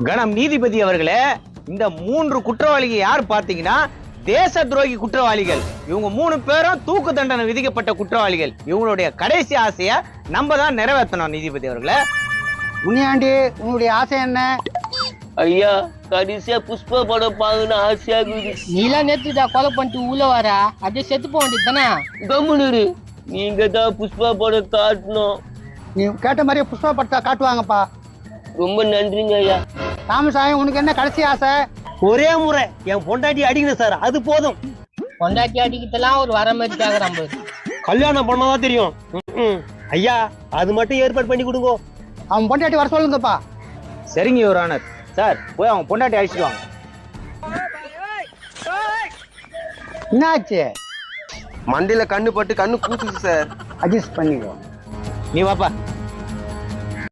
கணம் நீதிபதி அவர்களே, இந்த 3 குற்றவாளிகள் யார் பாத்தீங்கன்னா தேச துரோகி குற்றவாளிகள். இவங்க 3 பேரும் தூக்கு தண்டனை விதிக்கப்பட்ட குற்றவாளிகள். இவங்களுடைய கடைசி ஆசைய நம்ம தான் நிறைவேற்றணும் நீதிபதி அவர்களே. முனியாண்டி, உன்னுடைய ஆசை என்ன? ஐயா, கடைசியா புஷ்பா படம் பாக்கணும் ஆசையா இருக்குது. நீலாம் நேத்துதான் கொலை பண்ணிட்டு உள்ள வர, அப்படியே செத்து போக வேண்டியது தானே? கம்முனு, நீங்க தான் புஷ்பா படம் காட்டணும். நீ கேட்ட மாதிரியே புஷ்பா படத்தை காட்டுவாங்கப்பா. ரொம்ப நன்றிங்க ஐயா. ராமசாமி, உனக்கு என்ன கடைசி ஆசை? ஒரே முறை என் பொண்டாட்டி அடிக்கணும் சார், அது போதும். பொண்டாட்டி அடிக்கிறதுலாம் ஒரு வர மாதிரி கேக்குறான் பாரு. கல்யாணம் பண்ணதான் தெரியும். ஐயா, அது மட்டும் ஏற்பாடு பண்ணி கொடுங்க. அவன் பொண்டாட்டி வர சொல்லுங்கப்பா. சரிங்க யுவர் ஆனர். சார், போய் அவங்க பொண்டாட்டி அழைச்சிட்டு வாங்க. என்னாச்சு? மண்டையில கண்ணு பட்டு கண்ணு கூசுது சார். அட்ஜஸ்ட் பண்ணிக்கோ. நீ வாப்பா.